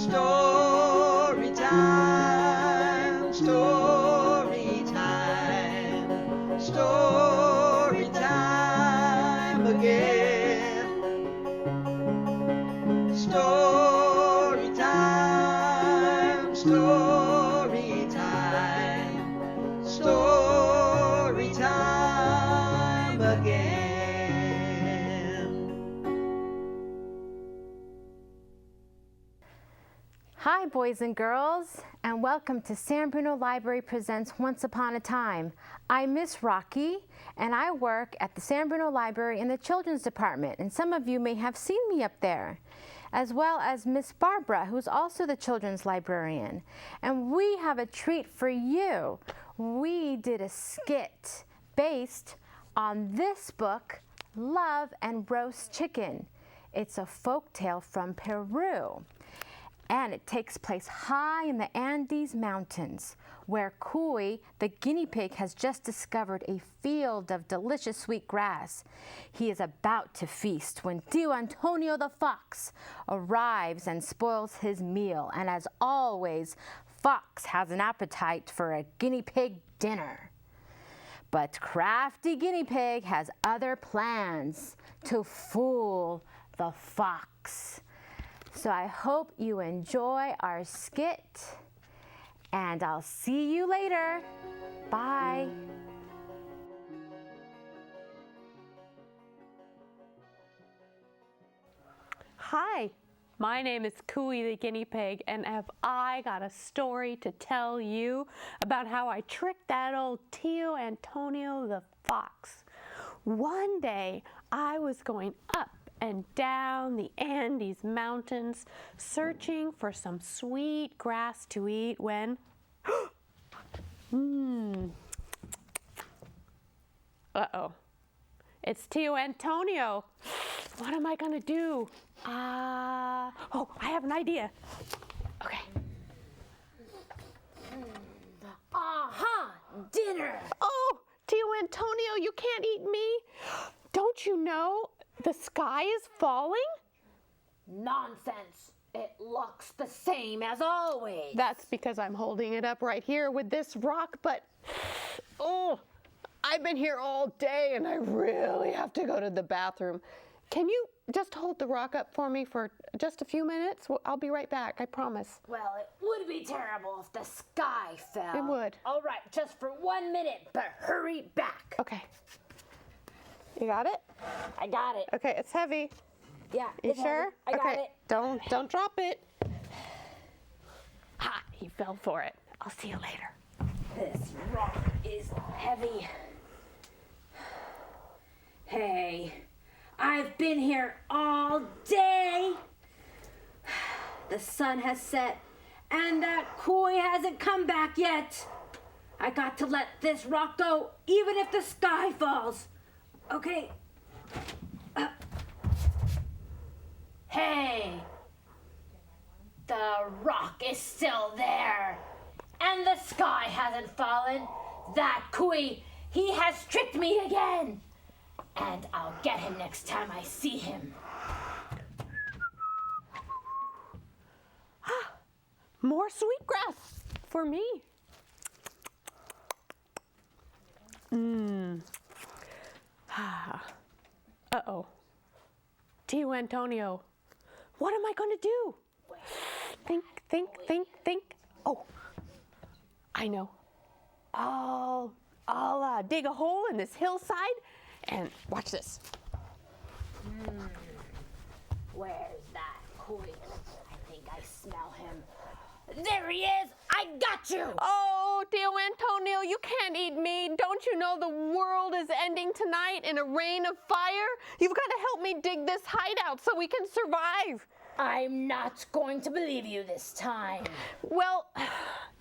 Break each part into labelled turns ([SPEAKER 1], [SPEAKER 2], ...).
[SPEAKER 1] Story time, story time, story time again. Story time, story time, story time again.
[SPEAKER 2] Hi, boys and girls, and welcome to San Bruno Library Presents Once Upon a Time. I'm Miss Rocky, and I work at the San Bruno Library in the Children's Department, and some of you may have seen me up there, as well as Miss Barbara, who's also the Children's Librarian. And we have a treat for you. We did a skit based on this book, Love and Roast Chicken. It's a folktale from Peru. And it takes place high in the Andes Mountains, where Cuy, the guinea pig, has just discovered a field of delicious sweet grass. He is about to feast when Tio Antonio the fox arrives and spoils his meal. And as always, Fox has an appetite for a guinea pig dinner. But crafty guinea pig has other plans to fool the fox. So I hope you enjoy our skit, and I'll see you later. Bye.
[SPEAKER 3] Hi, my name is Cuy the guinea pig, and have I got a story to tell you about how I tricked that old Tio Antonio the fox. One day I was going up and down the Andes Mountains, searching for some sweet grass to eat when, uh-oh, it's Tio Antonio. What am I gonna do? Oh, I have an idea. Okay.
[SPEAKER 2] Aha! Dinner!
[SPEAKER 3] Oh, Tio Antonio, you can't eat me. Don't you know the sky is falling?
[SPEAKER 2] Nonsense. It looks the same as always.
[SPEAKER 3] That's because I'm holding it up right here with this rock, but oh, I've been here all day and I really have to go to the bathroom. Can you just hold the rock up for me for just a few minutes? I'll be right back, I promise.
[SPEAKER 2] Well, it would be terrible if the sky fell.
[SPEAKER 3] It would.
[SPEAKER 2] All right, just for 1 minute, but hurry back.
[SPEAKER 3] Okay. You got it?
[SPEAKER 2] I got it.
[SPEAKER 3] Okay, it's heavy.
[SPEAKER 2] Yeah.
[SPEAKER 3] You sure?
[SPEAKER 2] I got
[SPEAKER 3] Okay.
[SPEAKER 2] it.
[SPEAKER 3] Don't drop it. Ha, he fell for it. I'll see you later.
[SPEAKER 2] This rock is heavy. Hey, I've been here all day. The sun has set, and that Cuy hasn't come back yet. I got to let this rock go, even if the sky falls. Okay. Hey, the rock is still there, and the sky hasn't fallen. That Cuy, he has tricked me again, and I'll get him next time I see him.
[SPEAKER 3] More sweetgrass for me. Uh-oh. Tio Antonio, what am I going to do? Think. Oh, I know. I'll dig a hole in this hillside and watch this.
[SPEAKER 2] Where's that Cuy? I think I smell him. There he is! I got you!
[SPEAKER 3] Oh, Tio Antonio, you can't eat me. Don't you know the world is ending tonight in a rain of fire? You've got to help me dig this hideout so we can survive.
[SPEAKER 2] I'm not going to believe you this time.
[SPEAKER 3] Well,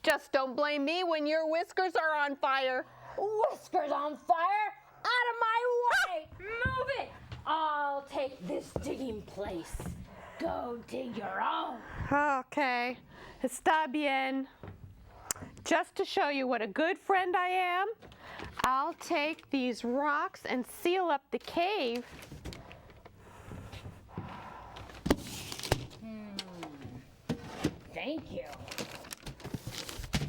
[SPEAKER 3] just don't blame me when your whiskers are on fire.
[SPEAKER 2] Whiskers on fire? Out of my way! Move it! I'll take this digging place. Go dig your own.
[SPEAKER 3] Okay, está bien. Just to show you what a good friend I am, I'll take these rocks and seal up the cave.
[SPEAKER 2] Thank you.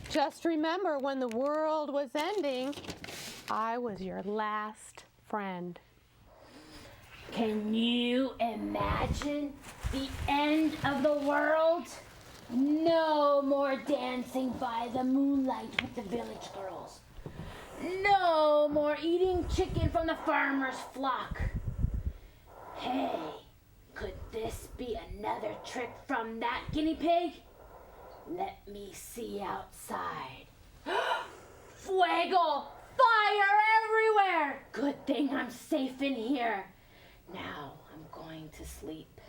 [SPEAKER 3] Just remember, when the world was ending, I was your last friend.
[SPEAKER 2] Can you imagine the end of the world? No more dancing by the moonlight with the village girls. No more eating chicken from the farmer's flock. Hey, could this be another trick from that guinea pig? Let me see outside. Fuego! Fire everywhere! Good thing I'm safe in here. Now I'm going to sleep.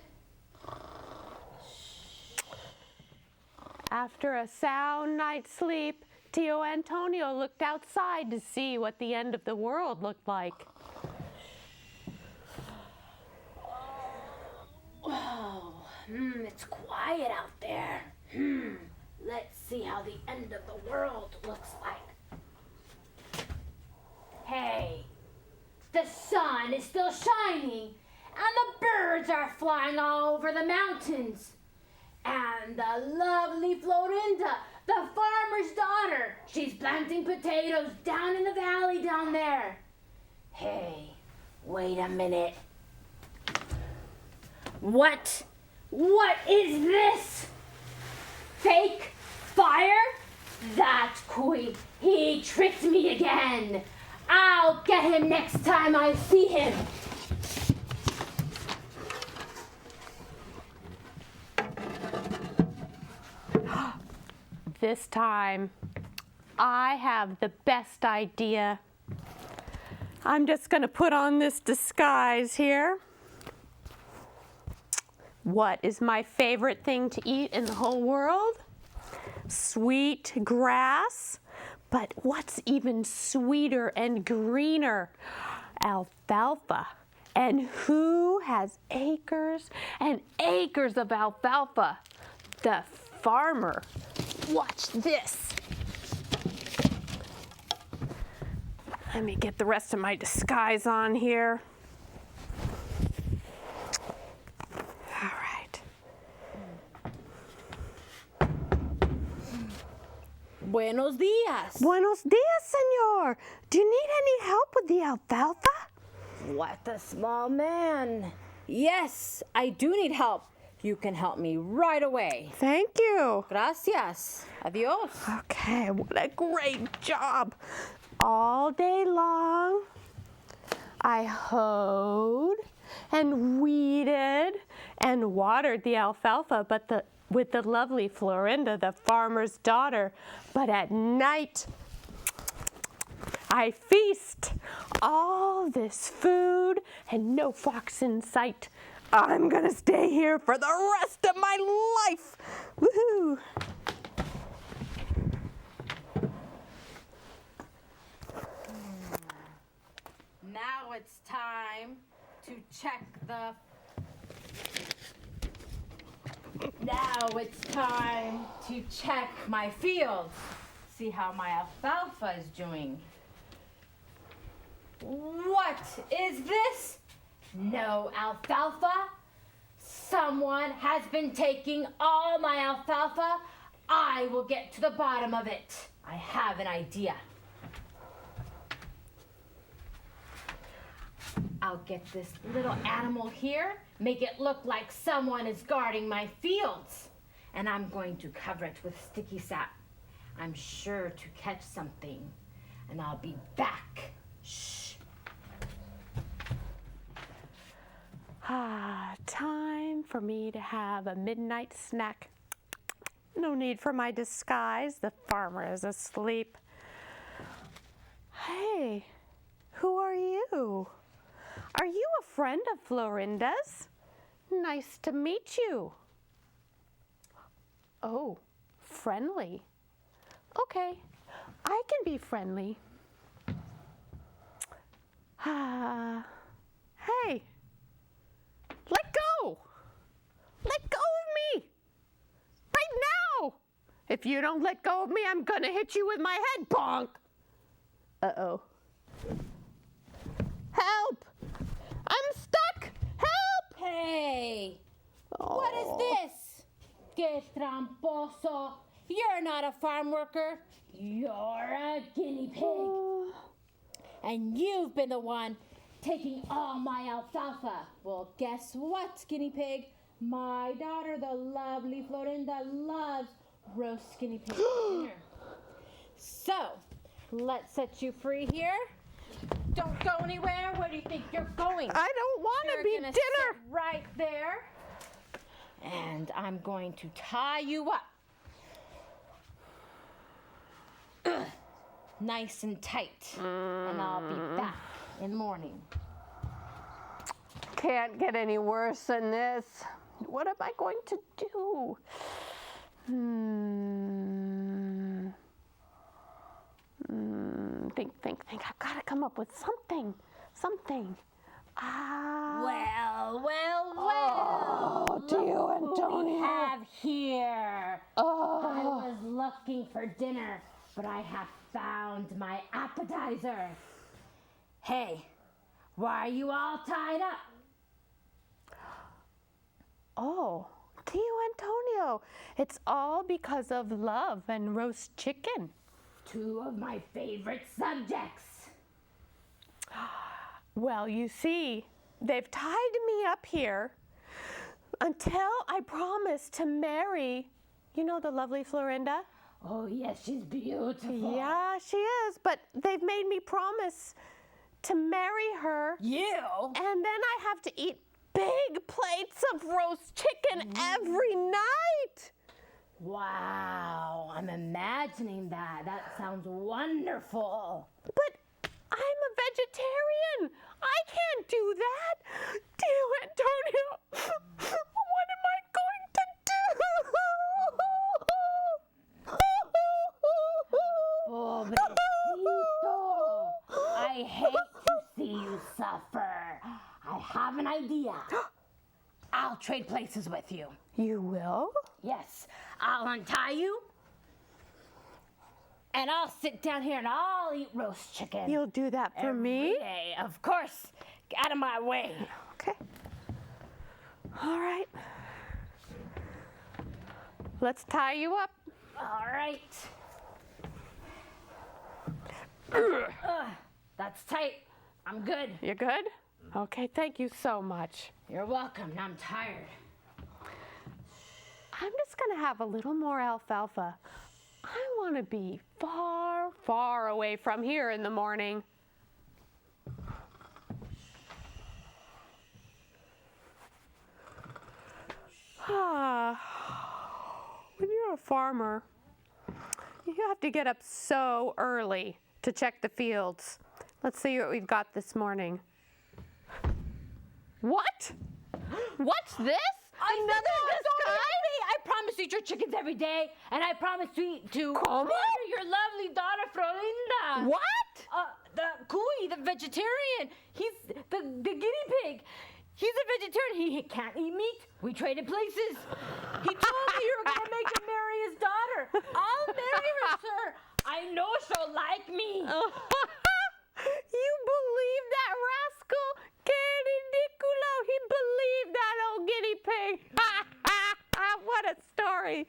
[SPEAKER 3] After a sound night's sleep, Tio Antonio looked outside to see what the end of the world looked like.
[SPEAKER 2] Oh, it's quiet out there. Let's see how the end of the world looks like. Hey, the sun is still shining, and the birds are flying all over the mountains. And the lovely Florinda, the farmer's daughter, she's planting potatoes down in the valley down there. Hey, wait a minute. What is this? Fake fire? That's Kui. He tricked me again. I'll get him next time I see him.
[SPEAKER 3] This time, I have the best idea. I'm just going to put on this disguise here. What is my favorite thing to eat in the whole world? Sweet grass. But what's even sweeter and greener? Alfalfa. And who has acres and acres of alfalfa? The farmer. Watch this. Let me get the rest of my disguise on here. All right.
[SPEAKER 2] Buenos días.
[SPEAKER 3] Buenos dias, senor. Do you need any help with the alfalfa?
[SPEAKER 2] What a small man. Yes, I do need help. You can help me right away.
[SPEAKER 3] Thank you.
[SPEAKER 2] Gracias. Adios.
[SPEAKER 3] Okay, what a great job. All day long, I hoed and weeded and watered the alfalfa, with the lovely Florinda, the farmer's daughter. But at night, I feast. All this food and no fox in sight. I'm gonna stay here for the rest of my life. Woohoo!
[SPEAKER 2] Now it's time to check the... Now it's time to check my fields. See how my alfalfa is doing. What is this? No alfalfa? Someone has been taking all my alfalfa. I will get to the bottom of it. I have an idea. I'll get this little animal here, make it look like someone is guarding my fields. And I'm going to cover it with sticky sap. I'm sure to catch something. And I'll be back. Shh.
[SPEAKER 3] Time for me to have a midnight snack. No need for my disguise. The farmer is asleep. Hey, who are you? Are you a friend of Florinda's? Nice to meet you. Oh, friendly. Okay, I can be friendly. Hey, let go. Let go of me. Right now. If you don't let go of me, I'm gonna hit you with my head, bonk. Uh-oh. Help! I'm stuck! Help!
[SPEAKER 2] Hey,
[SPEAKER 3] Oh.
[SPEAKER 2] what is this? ¿Qué tramposo. You're not a farm worker. You're a guinea pig. And you've been the one taking all my alfalfa. Well, guess what, guinea pig? My daughter, the lovely Florinda, loves roast guinea pig for dinner. So, let's set you free here. Don't go anywhere. Where do you think you're going?
[SPEAKER 3] I don't want to be
[SPEAKER 2] You're gonna
[SPEAKER 3] dinner.
[SPEAKER 2] sit right there. And I'm going to tie you up. Nice and tight. And I'll be back in the morning.
[SPEAKER 3] Can't get any worse than this. What am I going to do? Think. I've got to come up with something.
[SPEAKER 2] Well.
[SPEAKER 3] Oh, Tio Antonio.
[SPEAKER 2] What we have here. I was looking for dinner, but I have found my appetizer. Hey, why are you all tied up?
[SPEAKER 3] Oh, Tio Antonio, it's all because of love and roast chicken.
[SPEAKER 2] Two of my favorite subjects.
[SPEAKER 3] Well, you see, they've tied me up here until I promise to marry, you know, the lovely Florinda?
[SPEAKER 2] Oh, yes, she's beautiful.
[SPEAKER 3] Yeah, she is, but they've made me promise to marry her.
[SPEAKER 2] You?
[SPEAKER 3] And then I have to eat big plates of roast chicken every night.
[SPEAKER 2] Wow, I'm imagining that. That sounds wonderful.
[SPEAKER 3] But I'm a vegetarian. I can't do that. Tio Antonio, what am I going to do?
[SPEAKER 2] Pobrecito, I hate to see you suffer. I have an idea. I'll trade places with you.
[SPEAKER 3] You will?
[SPEAKER 2] Yes, I'll untie you. And I'll sit down here and I'll eat roast chicken.
[SPEAKER 3] You'll do that for me?
[SPEAKER 2] Hey, of course. Get out of my way.
[SPEAKER 3] Okay. All right. Let's tie you up.
[SPEAKER 2] All right. That's tight. I'm good.
[SPEAKER 3] You're good? Okay, thank you so much.
[SPEAKER 2] You're welcome. Now I'm tired.
[SPEAKER 3] I'm just gonna have a little more alfalfa. I want to be far, far away from here in the morning. When you're a farmer, you have to get up so early to check the fields. Let's see what we've got this morning. What? What's this? Another
[SPEAKER 2] Don't eat me. I promise to eat your chickens every day, and I promise to
[SPEAKER 3] Como?
[SPEAKER 2] marry your lovely daughter Florinda.
[SPEAKER 3] What?
[SPEAKER 2] The cuy, the vegetarian. He's the guinea pig. He's a vegetarian. He can't eat meat. We traded places. He told me you were gonna make him marry his daughter. I'll marry her, sir. I know she'll like me.
[SPEAKER 3] You believe that rascal? Que ridiculo! He believed that old guinea pig. What a story.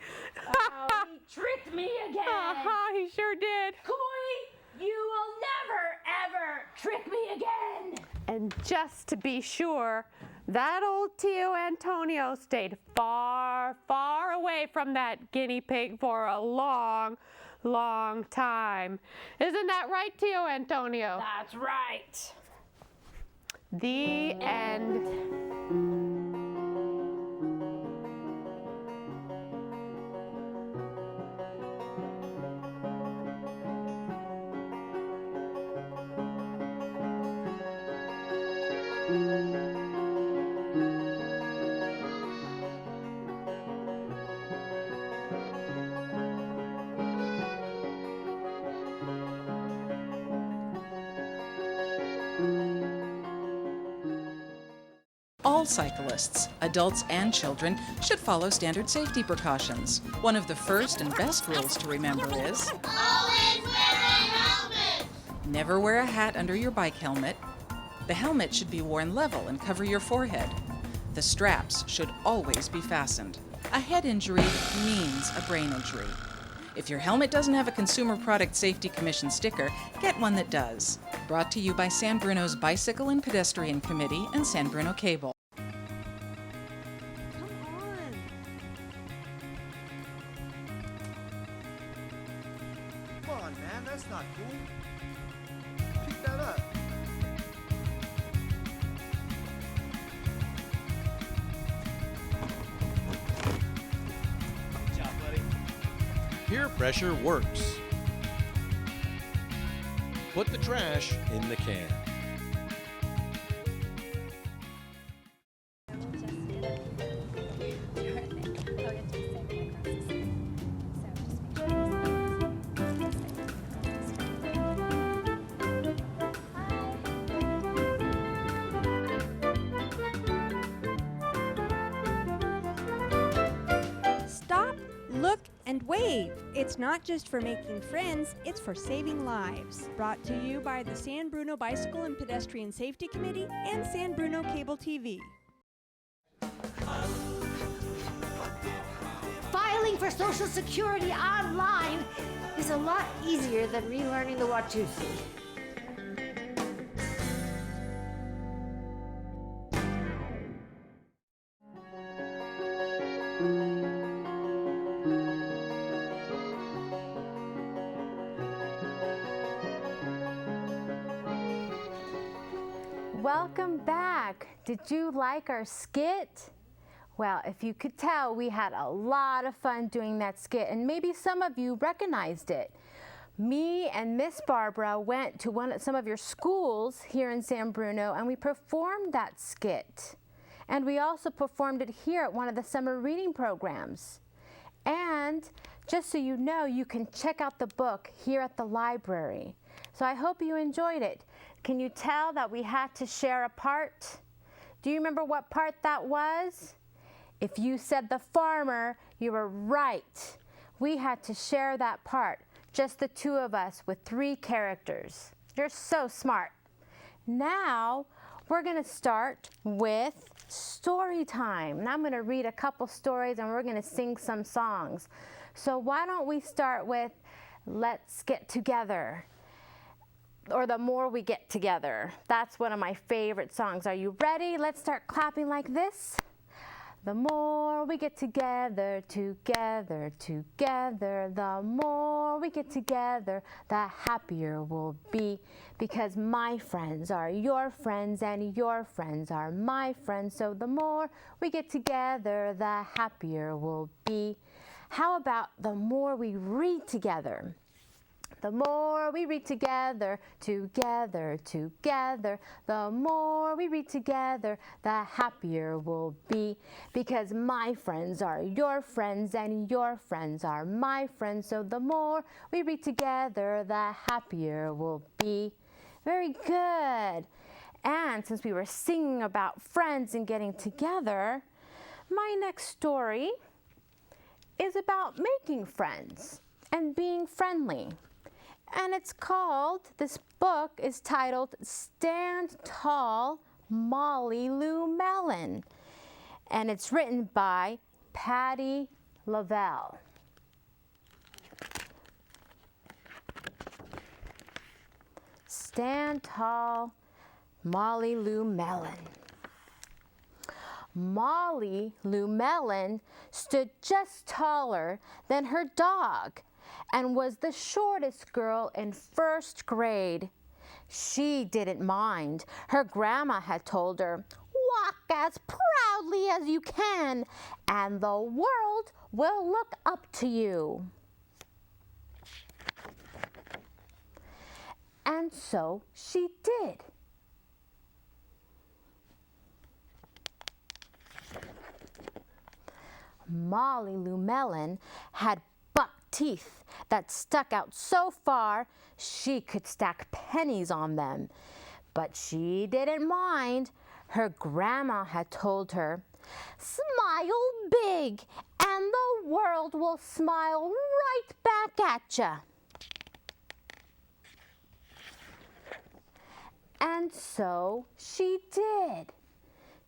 [SPEAKER 2] Oh, he tricked me again.
[SPEAKER 3] He sure did.
[SPEAKER 2] Cuy, you will never, ever trick me again.
[SPEAKER 3] And just to be sure, that old Tio Antonio stayed far, far away from that guinea pig for a long, long time. Isn't that right, Tio Antonio?
[SPEAKER 2] That's right.
[SPEAKER 3] The end.
[SPEAKER 4] All cyclists, adults and children, should follow standard safety precautions. One of the first and best rules to remember is
[SPEAKER 5] Always wear a helmet!
[SPEAKER 4] never wear a hat under your bike helmet. The helmet should be worn level and cover your forehead. The straps should always be fastened. A head injury means a brain injury. If your helmet doesn't have a Consumer Product Safety Commission sticker, get one that does. Brought to you by San Bruno's Bicycle and Pedestrian Committee and San Bruno Cable.
[SPEAKER 1] Come on, man, that's not cool. Pick that up. Good job, buddy.
[SPEAKER 6] Peer pressure works. Put the trash in the can.
[SPEAKER 7] Stop, look, and wave. It's not just for making friends, it's for saving lives. Brought to you by the San Bruno Bicycle and Pedestrian Safety Committee and San Bruno Cable TV.
[SPEAKER 8] Filing for Social Security online is a lot easier than relearning the Watusi.
[SPEAKER 2] Welcome back. Did you like our skit? Well, if you could tell, we had a lot of fun doing that skit, and maybe some of you recognized it. Me and Miss Barbara went to some of your schools here in San Bruno, and we performed that skit. And we also performed it here at one of the summer reading programs. And just so you know, you can check out the book here at the library. So I hope you enjoyed it. Can you tell that we had to share a part? Do you remember what part that was? If you said the farmer, you were right. We had to share that part, just the two of us with 3 characters. You're so smart. Now, we're going to start with story time. And I'm going to read a couple stories and we're going to sing some songs. So why don't we start with Let's Get Together, or The More We Get Together. That's one of my favorite songs. Are you ready? Let's start clapping like this. The more we get together, together, together, the more we get together, the happier we'll be. Because my friends are your friends and your friends are my friends. So the more we get together, the happier we'll be. How about the more we read together? The more we read together, together, together, the more we read together, the happier we'll be. Because my friends are your friends and your friends are my friends. So the more we read together, the happier we'll be. Very good. And since we were singing about friends and getting together, my next story is about making friends and being friendly. And it's called, this book is titled Stand Tall, Molly Lou Mellon. And it's written by Patty Lavelle. Stand Tall, Molly Lou Mellon. Molly Lou Mellon stood just taller than her dog and was the shortest girl in 1st grade. She didn't mind. Her grandma had told her, "Walk as proudly as you can, and the world will look up to you." And so she did. Molly Lou Mellon had buck teeth that stuck out so far she could stack pennies on them. But she didn't mind. Her grandma had told her, "Smile big and the world will smile right back at ya." And so she did.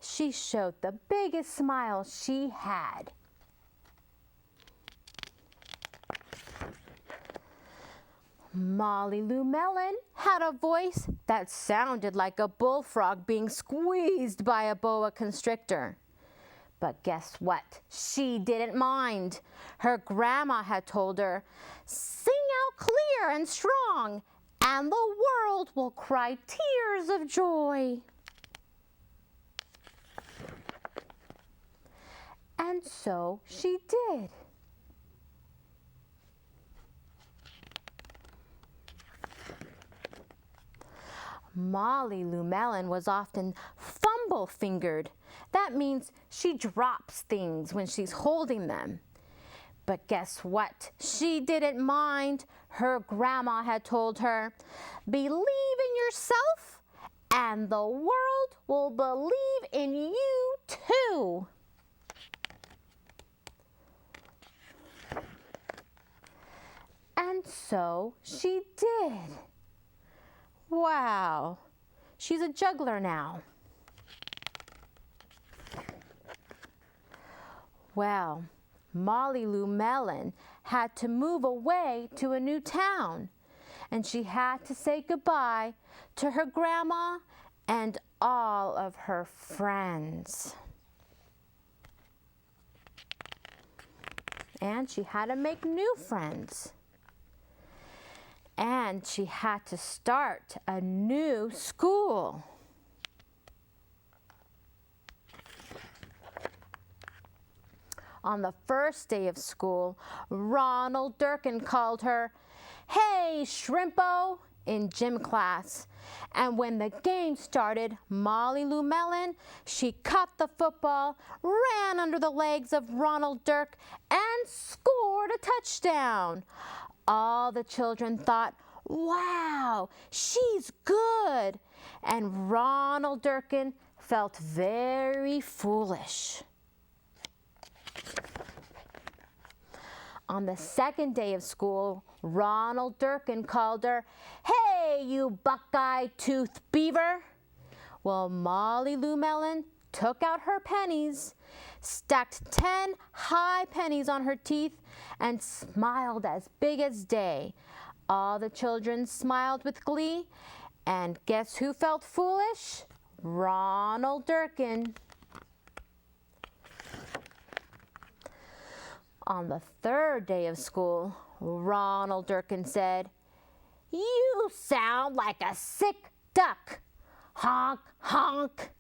[SPEAKER 2] She showed the biggest smile she had. Molly Lou Melon had a voice that sounded like a bullfrog being squeezed by a boa constrictor. But guess what? She didn't mind. Her grandma had told her, "Sing out clear and strong, and the world will cry tears of joy." And so she did. Molly Lou Melon was often fumble-fingered. That means she drops things when she's holding them. But guess what? She didn't mind. Her grandma had told her, "Believe in yourself, and the world will believe in you too." And so she did. Wow, she's a juggler now. Well, Molly Lou Melon had to move away to a new town, and she had to say goodbye to her grandma and all of her friends. And she had to make new friends. And she had to start a new school. On the first day of school, Ronald Durkin called her, "Hey, Shrimpo," in gym class. And when the game started, Molly Lou Melon, she caught the football, ran under the legs of Ronald Dirk, and scored a touchdown. All the children thought, "Wow, she's good." And Ronald Durkin felt very foolish. On the second day of school, Ronald Durkin called her, "Hey, you buckeye-toothed beaver." Well, Molly Lou Melon took out her pennies, stacked 10 high pennies on her teeth, and smiled as big as day. All the children smiled with glee, and guess who felt foolish? Ronald Durkin. On the third day of school, Ronald Durkin said, "You sound like a sick duck. Honk, honk."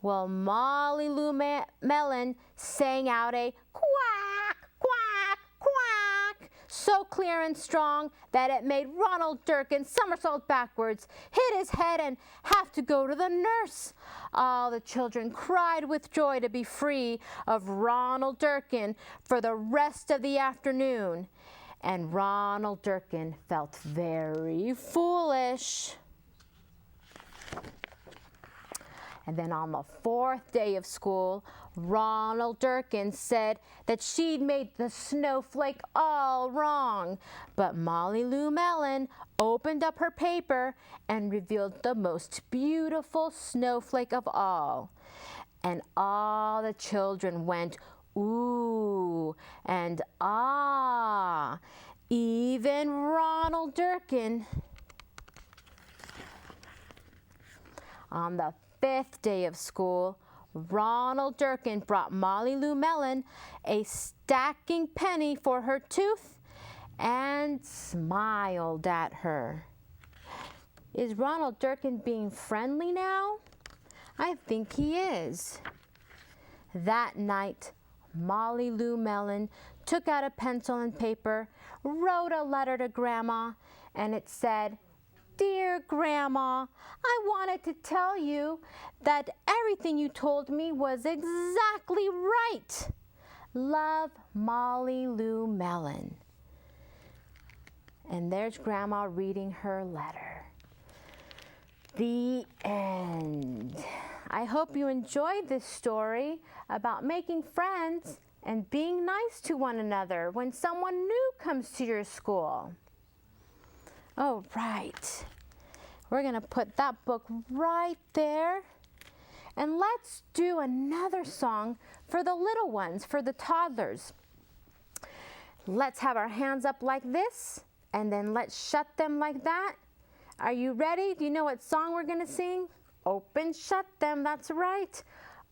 [SPEAKER 2] Well, Molly Lou Melon sang out a quack, quack, quack, so clear and strong that it made Ronald Durkin somersault backwards, hit his head, and have to go to the nurse. All the children cried with joy to be free of Ronald Durkin for the rest of the afternoon. And Ronald Durkin felt very foolish. And then on the fourth day of school, Ronald Durkin said that she'd made the snowflake all wrong. But Molly Lou Melon opened up her paper and revealed the most beautiful snowflake of all. And all the children went, "Ooh," and "Ah," even Ronald Durkin. On the fifth day of school, Ronald Durkin brought Molly Lou Melon a stacking penny for her tooth and smiled at her. Is Ronald Durkin being friendly now? I think he is. That night, Molly Lou Melon took out a pencil and paper, wrote a letter to Grandma, and it said, "Dear Grandma, I wanted to tell you that everything you told me was exactly right. Love, Molly Lou Melon." And there's Grandma reading her letter. The end. I hope you enjoyed this story about making friends and being nice to one another when someone new comes to your school. Oh, right. We're going to put that book right there. And let's do another song for the little ones, for the toddlers. Let's have our hands up like this and then let's shut them like that. Are you ready? Do you know what song we're going to sing? Open, shut them, that's right.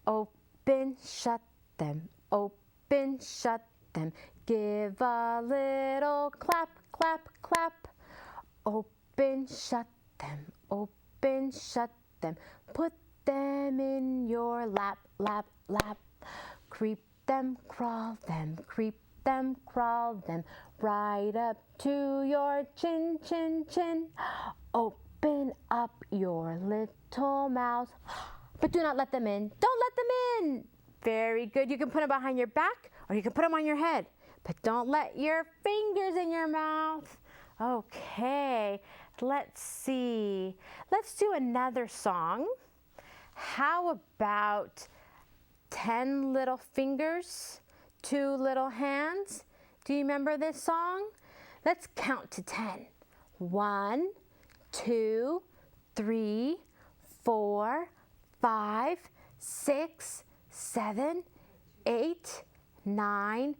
[SPEAKER 2] Open, shut them, open, shut them. Give a little clap, clap, clap. Open, shut them, open, shut them. Put them in your lap, lap, lap. Creep them, crawl them, creep them, crawl them. Right up to your chin, chin, chin. Open up your little mouth, but do not let them in. Don't let them in. Very good. You can put them behind your back or you can put them on your head, but don't let your fingers in your mouth. Okay, let's see. Let's do another song. How about 10 little fingers, 2 little hands? Do you remember this song? Let's count to 10. 1, 2, 3, 4, 5, 6, 7, 8, 9,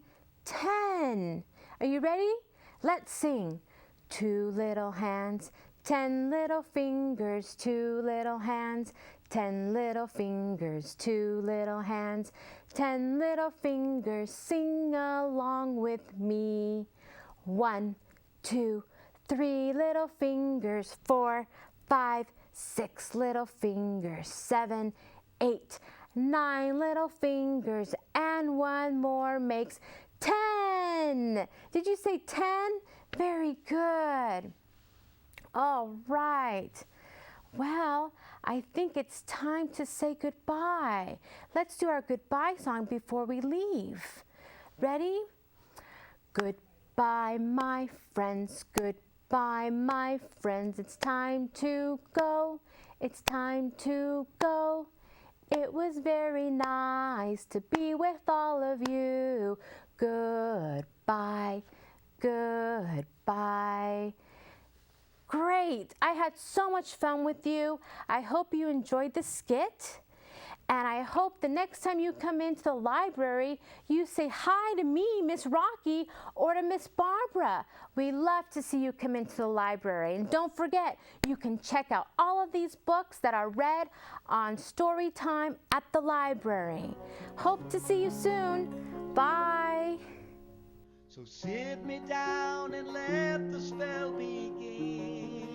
[SPEAKER 2] 10. Are you ready? Let's sing. 2 little hands, 10 little fingers, 2 little hands, 10 little fingers, 2 little hands, 10 little fingers, sing along with me. 1, 2, 3 little fingers, 4, 5, 6 little fingers, 7, 8, 9 little fingers, and 1 more makes 10. Did you say 10? Very good. All right. Well, I think it's time to say goodbye. Let's do our goodbye song before we leave. Ready? Goodbye, my friends. Goodbye, my friends. It's time to go. It's time to go. It was very nice to be with all of you. Goodbye. Goodbye. Great. I had so much fun with you. I hope you enjoyed the skit. And I hope the next time you come into the library, you say hi to me, Miss Rocky, or to Miss Barbara. We love to see you come into the library. And don't forget, you can check out all of these books that are read on Story Time at the library. Hope to see you soon. Bye.
[SPEAKER 1] So sit me down and let the spell begin.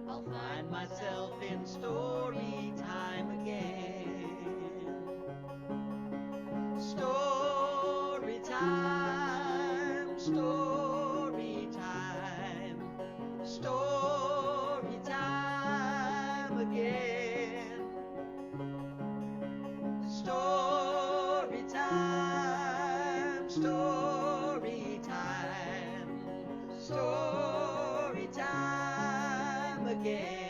[SPEAKER 1] I'll find myself in story time again. Story time, story time, story time again. Story time, story time, story time again.